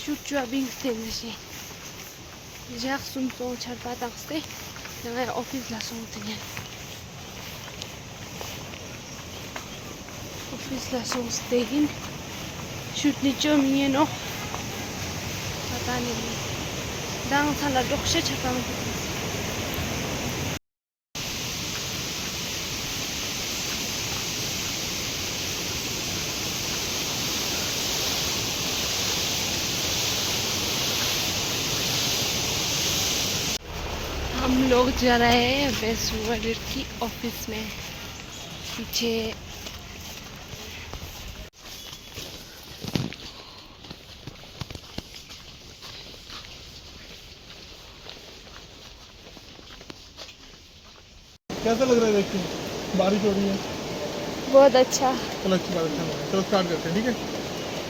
슈추아빙스텐듯이 작숨송 잘바닥세 내가 오피스 라송트냐 오피스 라송스테긴 슈트니죠 미에노 पता दांग साला डोक्से छपाम हम लोग जा रहे हैं वेस्ट वर्ल्ड की ऑफिस में पीछे कैसा लग रहा है देख के? बारिश हो रही है। बहुत अच्छा। चलो अच्छी बात, अच्छा चलो स्टार्ट करते हैं, ठीक है।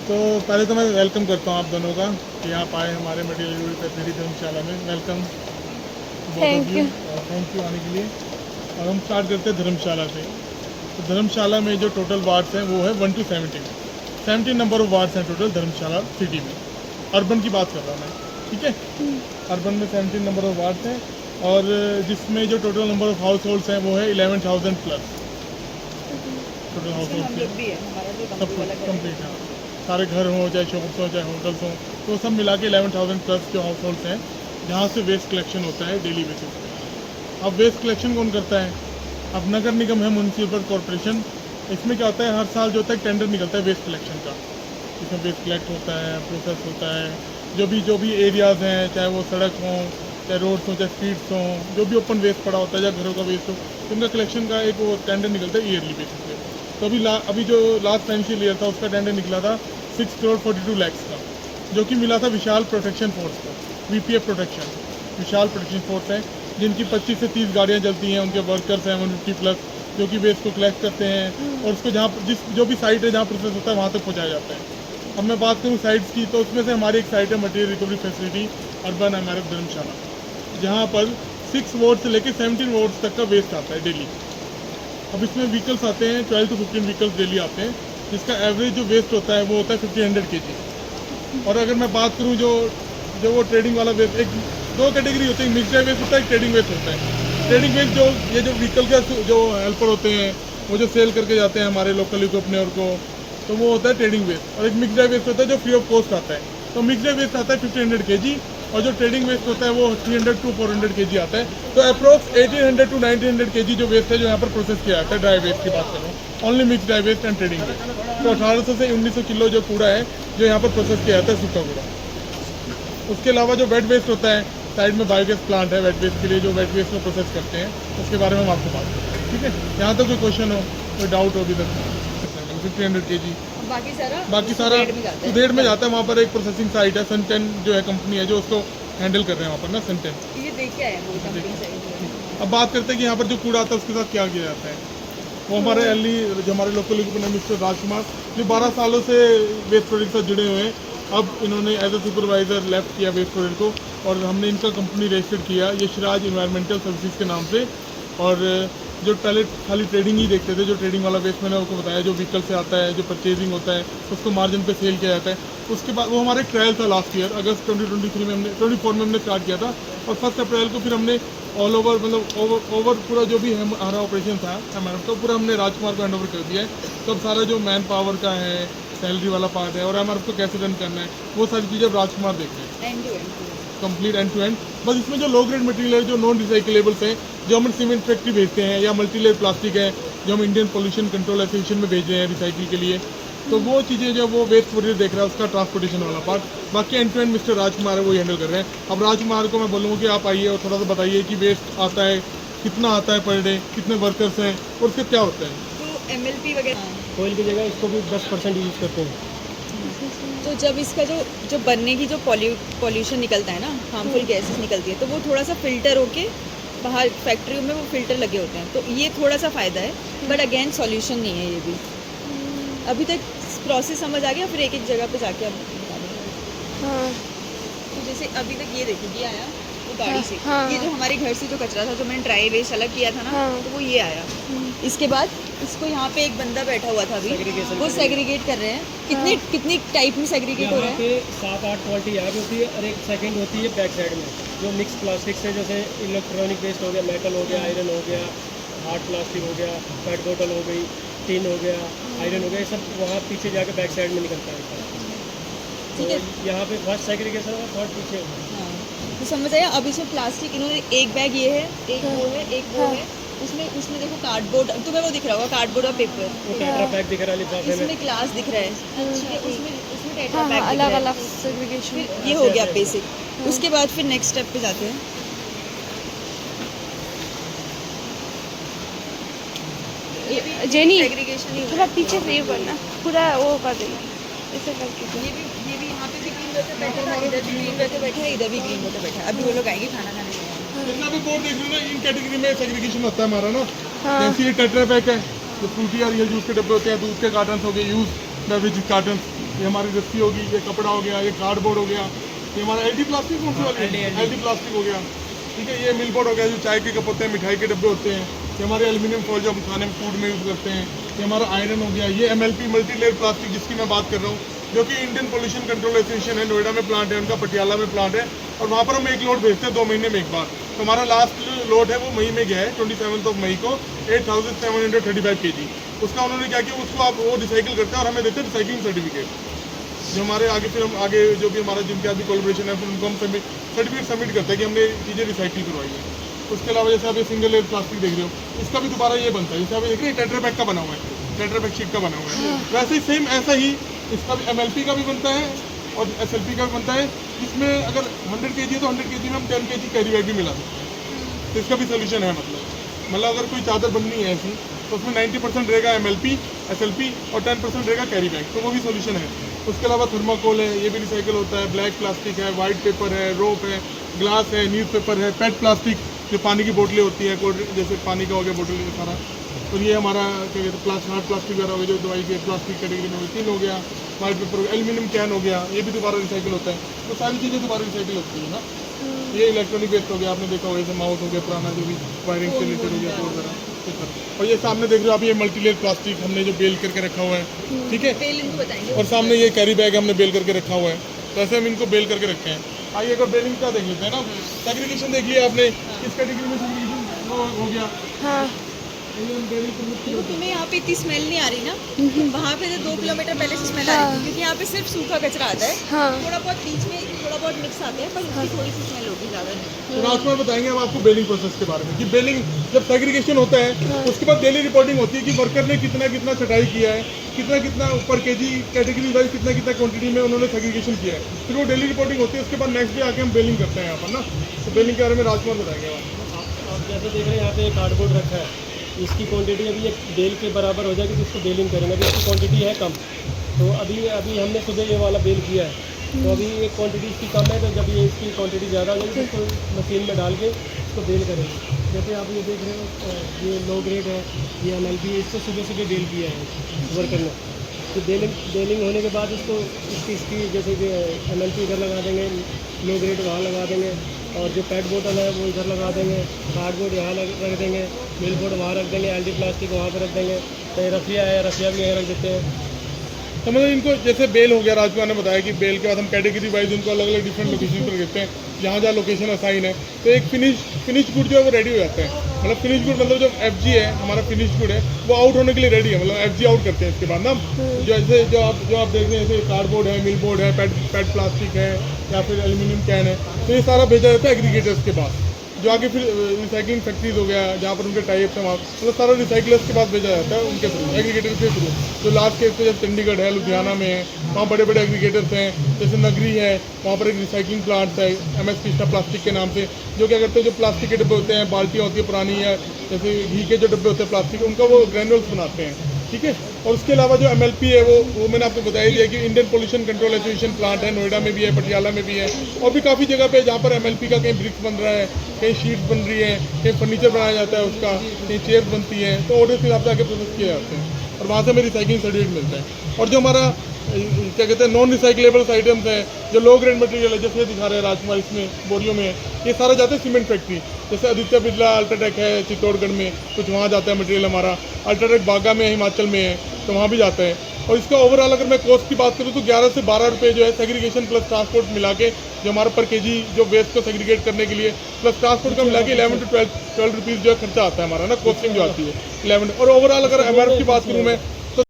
तो पहले तो मैं वेलकम करता हूँ आप दोनों का कि आप आए हमारे मटेरियल फैसिलिटी धर्मशाला में। वेलकम, थैंक यू आने के लिए। और हम स्टार्ट करते हैं धर्मशाला से। तो धर्मशाला में जो टोटल वार्ड्स हैं वो है 1 to 17 नंबर ऑफ वार्ड्स हैं टोटल धर्मशाला सिटी में। अर्बन की बात कर रहा हूँ मैं, ठीक है। अर्बन में 17 नंबर ऑफ वार्ड्स हैं और जिसमें जो total number of house holds हैं वो है 11,000 प्लस टोटल हाउस होल्ड सब कम्प्लीट है। सारे घर हों, चाहे शॉप्स हों, चाहे होटल्स हों, तो सब मिला के 11,000 प्लस जो हाउस होल्ड्स हैं जहाँ से वेस्ट कलेक्शन होता है डेली बेसिस पे। अब वेस्ट कलेक्शन कौन करता है? अब नगर निगम है, म्यूनसिपल कॉरपोरेशन। इसमें क्या होता है, हर साल जो होता है टेंडर निकलता है वेस्ट कलेक्शन का, जिसमें वेस्ट कलेक्ट होता है, प्रोसेस होता है। जो भी एरियाज़ हैं, चाहे वो सड़क हों, चाहे रोड्स हों, चाहे स्ट्रीट्स हों, जो भी ओपन वेस्ट पड़ा होता है, या घरों का वेस्ट हो, तो उनका कलेक्शन का एक वो टेंडर निकलता है ईयरली बेसिस पे। तो अभी जो लास्ट फाइनेंशियल ईयर था उसका टेंडर निकला था 6 करोड़ 42 लाख का, जो कि मिला था विशाल प्रोटेक्शन फोर्स को, VPF प्रोटेक्शन। विशाल प्रोटेक्शन फोर्स है जिनकी 25 से 30 गाड़ियाँ चलती हैं, उनके वर्कर्स हैं 150 प्लस, जो कि वेस्ट को कलेक्ट करते हैं और उसको जहाँ जो भी साइट है जहाँ प्रोसेस होता है वहाँ तक पहुँचाया जाता है। अब मैं बात करूँ साइट्स की, तो उसमें से हमारी एक साइट है material recovery facility urban MRF Dharamshala, जहाँ पर 6 वार्ड से लेकर 17 वार्ड्स तक का वेस्ट आता है डेली। अब इसमें व्हीकल्स आते हैं, 12 to 15 व्हीकल्स डेली आते हैं, जिसका एवरेज जो वेस्ट होता है वो होता है 1500 kg। और अगर मैं बात करूँ जो वो ट्रेडिंग वाला वेस्ट, एक 2 कैटेगरी होती है, मिक्सड वेस्ट होता है, एक ट्रेडिंग वेस्ट होता है। ट्रेडिंग वेस्ट ये जो व्हीकल का जो हेल्पर होते हैं वो जो सेल करके जाते हैं हमारे लोकल को अपने और को, तो वो होता है ट्रेडिंग वेस्ट। और एक मिक्सड वेस्ट होता है जो फ्री ऑफ कॉस्ट आता है। तो मिक्सड वेस्ट आता है 1500 kg और जो ट्रेडिंग वेस्ट होता है वो 300 to 400 kg आता है। तो अप्रोक्स 1800 to 1900 kg जो वेस्ट है जो यहाँ पर प्रोसेस किया जाता है, ड्राई वेस्ट की बात करूँ, only mix dry waste and trading waste. तो 1800 से 1900 किलो जो कूड़ा है जो यहाँ पर प्रोसेस किया जाता है, सूखा कूड़ा। उसके अलावा जो वेट वेस्ट होता है, साइड में बायोगैस प्लांट है वेट वेस्ट के लिए, जो वेट वेस्ट को प्रोसेस करते हैं, उसके बारे में हम आपको बात करें, ठीक है। यहाँ तक कोई क्वेश्चन हो, कोई डाउट हो अभी तक? 1500 kg बाकी सारा उधेड़ में जाता है। वहाँ पर एक प्रोसेसिंग साइट है, सन10 जो है कंपनी है जो उसको हैंडल कर रहे हैं वहाँ पर ना, सन10। ये देख के आए हैं वो कंपनी। अब बात करते हैं कि यहाँ पर जो कूड़ा आता है उसके साथ क्या किया जाता है। वो हमारे जो हमारे लोकल मिस्टर राजकुमार, जो 12 सालों से वेस्ट प्रोडक्ट से जुड़े हुए हैं, अब इन्होंने एज ए सुपरवाइज़र लेफ्ट किया वेस्ट प्रोडक्ट को और हमने इनका कंपनी रजिस्टर्ड किया यशराज इन्वायरमेंटल सर्विसेज के नाम से। और जो पहले खाली ट्रेडिंग ही देखते थे, जो ट्रेडिंग वाला वेस्ट मैंने आपको बताया, जो व्हीकल से आता है, जो परचेजिंग होता है, उसको मार्जिन पे सेल किया जाता है। उसके बाद वो हमारा एक ट्रायल था लास्ट ईयर अगस्त 2023 में, 24 में हमने स्टार्ट किया था। और 1 अप्रैल को फिर हमने ऑल ओवर मतलब ओवर पूरा जो भी हमारा ऑपरेशन था एमआरएफ का पूरा हमने राजकुमार को हैंड ओवर कर दिया है। तो अब सारा जो मैन पावर का है, सैलरी वाला पार्ट है और एमआरएफ को कैसे रन करना है, वो सारी चीज़ें अब राजकुमार देख रहे हैं, कंप्लीट एंड टू एंड। बस इसमें जो लो ग्रेड मटेरियल है, जो नॉन रिसाइकलेबल्स हैं, जो हम सीमेंट फैक्ट्री भेजते हैं, या मल्टीलेयर प्लास्टिक है जो हम इंडियन पोल्यूशन कंट्रोल एसोसिएशन में भेज रहे हैं रिसाइकिल के लिए, तो वो चीज़ें जो वो वेस्ट मटेरियल देख रहा है उसका ट्रांसपोर्टेशन वाला पार्ट, बाकी एंड टू एंड मिस्टर राजकुमार है वो हैंडल कर रहे हैं। अब राजकुमार को मैं बोलूँगा कि आप आइए और थोड़ा सा बताइए कि वेस्ट आता है कितना आता है पर डे, कितने वर्कर्स हैं और उससे क्या होता है। तो MLP वगैरह ऑयल की जगह इसको भी 10% यूज़ करते हैं। तो जब इसका जो बनने की जो पॉल्यूशन निकलता है ना, हार्मफुल गैसेस निकलती है, तो वो थोड़ा सा फिल्टर होके बाहर फैक्ट्रियों में वो फिल्टर लगे होते हैं, तो ये थोड़ा सा फ़ायदा है। बट अगेन सॉल्यूशन नहीं है ये भी। अभी तक प्रोसेस समझ आ गया, फिर एक एक जगह पे जाके अब बता देंगे। हाँ तो जैसे अभी तक ये देखिए, ये आया वो गाड़ी से। हाँ। ये जो हमारे घर से जो कचरा था, जो मैंने ड्राई वेस्ट अलग किया था ना, हाँ। तो वो ये आया। इसके बाद इसको यहाँ पे एक बंदा बैठा हुआ था अभी, Segregation वो सेग्रीगेट कर रहे हैं। कितनी टाइप में सेग्रीगेट हो रहा यहाँ है? पे 7-8 क्वालिटी यहाँ पे होती है और एक सेकंड होती है बैक साइड में, जो मिक्स प्लास्टिक से, जैसे इलेक्ट्रॉनिक वेस्ट हो गया, मेटल हो गया, आयरन हो गया, हार्ड प्लास्टिक हो गया, पेट बोतल हो गई, टिन हो गया, आयरन हो गया, ये सब वहाँ पीछे जाके बैक साइड में निकलता है। ठीक है। तो यहाँ पे फर्स्ट सेग्रीगेशन और थर्ड पीछे होगा। हाँ, तो समझ आया। अब इसमें प्लास्टिक इन्होंने एक बैग ये है, एक वो है, एक वो है। उसमें देखो कार्डबोर्ड, तुम्हें वो दिख रहा होगा, कार्डबोर्ड और पेपर। वो टेट्रा पैक दिख रहा है लिफाफे में। इसमें ग्लास दिख रहा है, ठीक है, उसमें टेट्रा हाँ पैक हाँ, दिख अलग रहा है। अलग सेग्रीगेशन। फिर ये हो गया बेसिक। उसके बाद फिर नेक्स्ट स्टेप पे जाते हैं। जेनी सेग्रीगेशन ही थोड़ा पीछे से ये करना, पूरा वो कर देना ऐसे करके। ये भी यहाँ पे भी ग्रीन वर्कर बैठा है, इधर भी ग्रीन वर्कर बैठा है, इधर भी ग्रीन वर्कर बैठा है। अभी वो लोग आएंगे खाना खाने के लिए। जितना भी बोर्ड देख रहे हो ना, इन कैटेगरी में सेग्रीगेशन होता है हमारा ना। हाँ। जैसे ये टेट्रा पैक है, जो फ्रूटी और ये जूस के डब्बे होते हैं, दूध के कार्टन हो गए, यूज बेवरेज कार्टन, ये हमारी रस्सी होगी, ये कपड़ा हो गया, ये कार्डबोर्ड हो गया, ये हमारा एलडी प्लास्टिक कौन सी वाली है? एलडी प्लास्टिक हो गया, ठीक है। ये मिल बोर्ड हो गया, जो चाय के कप होते हैं, मिठाई के डब्बे होते हैं। ये हमारे एल्यूमिनियम फॉइल जो हम खाने में फूड में यूज़ करते हैं। ये हमारा आयरन हो गया। ये MLP मल्टी लेयर प्लास्टिक जिसकी मैं बात कर रहा हूँ, जो कि इंडियन पोल्यूशन कंट्रोल एसोसिएशन है, नोएडा में प्लांट है उनका, पटियाला में प्लांट है, और वहाँ पर हम एक लोड भेजते हैं 2 महीने में एक बार। तो हमारा लास्ट लोड है वो मई में गया है, 27 मई को, 8735 kg। उसका उन्होंने क्या किया, उसको आप वो रिसाइकिल करते हैं और हमें देते हैं रिसाइकिलिंग सर्टिफिकेट, जो हमारे आगे फिर हम आगे जो भी हमारा जिनके आगे कोलैबोरेशन है, फिर उनको हम सर्टिफिकेट सबमिट करते हैं कि हमने चीज़ें रिसाइकिल करवाई है। उसके अलावा जैसे आप ये सिंगल लेयर प्लास्टिक देख रहे हो, इसका भी दोबारा ये बनता है, जैसे आप देख रहे हैं टेट्रा पैक का बना हुआ है, टेट्रा पैक शीट का बना हुआ है, वैसे ही सेम ऐसा ही इसका भी MLP का भी बनता है और SLP का भी बनता है। जिसमें अगर 100 kg है तो 100 kg में हम 10 kg कैरी बैग भी मिला सकते हैं। तो इसका भी सोल्यूशन है। मतलब अगर कोई चादर बननी है ऐसी, तो उसमें 90% रहेगा MLP, SLP और 10% रहेगा कैरी बैग, तो वो भी सोल्यूशन है। उसके अलावा थर्माकोल है, ये भी रिसाइकिल होता है, ब्लैक प्लास्टिक है, वाइट पेपर है, रोप है, ग्लास है, न्यूज़पेपर है, पेट प्लास्टिक जो पानी की बोतलें होती हैं, कोल्ड ड्रिंक जैसे पानी का हो गया बोतल ये सारा। और ये हमारा क्या कहते हैं हार्ड प्लास्टिक वगैरह हो गया, जो दवाई के प्लास्टिक कैटेगरी में तीन हो गया, वाइट पेपर हो गया, एल्यूमिनियम कैन हो गया, ये भी दोबारा रिसाइकिल होता है। तो सारी चीज़ें दोबारा रिसाइकिल होती है ना। ये इलेक्ट्रॉनिक वेस्ट हो गया, आपने देखा होगा, जैसे माउस हो गया पुराना, जो भी वायरिंग से रिलेटेड हो गया, तो वगैरह। और ये सामने देख रहे हो आप, ये मल्टीलेयर प्लास्टिक हमने जो बेल करके रखा हुआ है, ठीक है। बेल इनको बताएंगे। और सामने ये कैरी बैग हमने बेल करके रखा हुआ है, तो ऐसे हम इनको बेल करके रखे हैं। आइए एक और बेलिंग का देख लेते हैं ना। सेग्रीगेशन देखिए आपने, किस कैटेगरी में सेग्रीगेशन हो गया। हाँ देखो तुम्हें यहाँ पे इतनी स्मेल नहीं आ रही ना, वहाँ पे 2 किलोमीटर पहले से स्मेल आ रही थी, क्योंकि यहाँ पे सिर्फ सूखा कचरा आता है। हाँ। थोड़ा बहुत बीच में थोड़ा बहुत मिक्स आते हैं, पर उसकी थोड़ी सी स्मेल होगी, ज़्यादा नहीं। तो राजकुमार बताएंगे हम आपको बेलिंग प्रोसेस के बारे में, कि बेलिंग जब सेग्रीगेशन होता है उसके बाद डेली रिपोर्टिंग होती है कि वर्कर ने कितना कितना छटाई किया है, कितना कितना ऊपर केजी कैटेगरी वाइज कितना कितना क्वांटिटी में उन्होंने सेग्रीगेशन किया है, फिर वो डेली रिपोर्टिंग होती है। उसके बाद नेक्स्ट डे आके हम बेलिंग करते हैं यहाँ पर ना। तो बेलिंग के बारे में राजकुमार बताएंगे आप जैसे देख रहे हैं यहाँ पे एक कार्डबोर्ड रखा है, इसकी क्वांटिटी अभी एक बेल के बराबर हो जाएगी, तो इसको बेलिंग करेंगे। अभी इसकी क्वांटिटी है कम, तो अभी हमने सुबह ये वाला बेल किया है, तो अभी ये क्वांटिटी इसकी कम है, तो जब ये इसकी क्वांटिटी ज़्यादा हो जाएगी तो इसको मशीन में डाल के इसको बेल करेंगे। जैसे आप ये देख रहे हो, ये लो ग्रेड है, ये MLP, इसको सुबह सुबह बेल किया है वर्कर ने। तो बेलिंग होने के बाद इसकी जैसे कि MLP इधर लगा देंगे, लो ग्रेड वहाँ लगा देंगे, और जो पेट बोतल है वो इधर लगा देंगे, कार्डबोर्ड यहाँ रख देंगे, मिल बोर्ड वहाँ रख देंगे, LD प्लास्टिक वहाँ पर रख देंगे, तो रफिया है, रफिया भी यहीं रख देते हैं। तो मतलब इनको जैसे बेल हो गया, राजकुमार ने बताया कि बेल के बाद हम कैटेगरी वाइज इनको अलग अलग डिफरेंट लोकेशन पर रखते हैं, जहाँ जहाँ लोकेशन असाइन है। तो एक फिनिश गुड जो है वो रेडी हो जाता है। मतलब फिनिश गुड मतलब जो FG है हमारा फिनिश गुड है, वो आउट होने के लिए रेडी है। मतलब FG आउट करते हैं इसके बाद ना, जैसे जो आप देख रहे हैं, जैसे कार्डबोर्ड है, मिल बोर्ड है, पेट प्लास्टिक है, या फिर एल्यूमिनियम कैन है, तो ये सारा भेजा जाता है एग्रीगेटर्स के पास, जो आगे फिर रिसाइकलिंग फैक्ट्रीज हो गया, जहाँ पर उनके टाइप्स हैं, वहाँ मतलब सारा रिसाइकलर्स के पास भेजा जाता है, उनके थ्रू, एग्रीगेटर के थ्रू। जो लास्ट केस पे जब चंडीगढ़ है, लुधियाना में है, वहाँ बड़े बड़े एग्रीगेटर्स हैं। जैसे नगरी है, वहाँ पर एक रिसाइकलिंग प्लांट है MS कृष्णा प्लास्टिक के नाम से, जो क्या करते हैं, जो प्लास्टिक के डब्बे होते हैं, बाल्टियाँ होती है पुरानी, या जैसे घी के जो डब्बे होते हैं प्लास्टिक, उनका वो ग्रैन्यूल्स बनाते हैं, ठीक है। और उसके अलावा जो MLP है वो मैंने आपको बताया दिया कि Indian pollution control association plant है, नोएडा में भी है, पटियाला में भी है, और भी काफ़ी जगह पे जहाँ पर MLP का कहीं ब्रिक्स बन रहा है, कहीं शीट्स बन रही है, कहीं फर्नीचर बनाया जाता है उसका, कहीं चेयर्स बनती हैं, तो ऑर्डर के हिसाब से आके प्रोसेस किए जाते हैं, और वहाँ से हमें रिसाइकलिंग सर्टिफिकेट मिलता है। और जो हमारा क्या कहते हैं नॉन रिसाइकलेबल्स आइटम्स हैं, जो लो ग्रेड मटेरियल है, जैसे दिखा रहे हैं राजकुमार, इसमें बोरियों में ये सारा जाता है सीमेंट फैक्ट्री, जैसे आदित्य बिरला अल्ट्राटेक है चित्तौड़गढ़ में, कुछ वहाँ जाता है मटेरियल हमारा, अल्ट्राटेक बागा में हिमाचल में है, तो वहाँ भी जाता है। और इसका ओवरऑल अगर मैं कॉस्ट की बात करूँ तो 11 से 12 रुपये जो है सेग्रीगेशन प्लस ट्रांसपोर्ट मिला के, जो हमारा पर केजी जो वेस्ट को सेग्रीगेट करने के लिए प्लस ट्रांसपोर्ट का मिला के 11 to 12 रुपीज़ जो है खर्चा आता है हमारा ना, कॉस्टिंग जो आती है 11। और ओवरऑल अगर MRP की बात करूँ मैं तो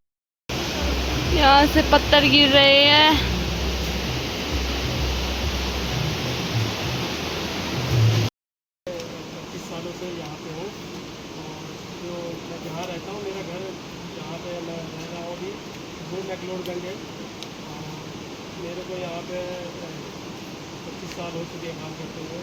यहाँ से पत्थर गिर रहे हैं। सालों से यहाँ पे हूँ, और जो मैं जहाँ रहता हूँ, मेरा घर जहाँ पे मैं रह रहा हूँ अभी वो मैक्लोडगंज है। और मेरे को यहाँ पे 25 साल हो चुके हैं काम करते हुए।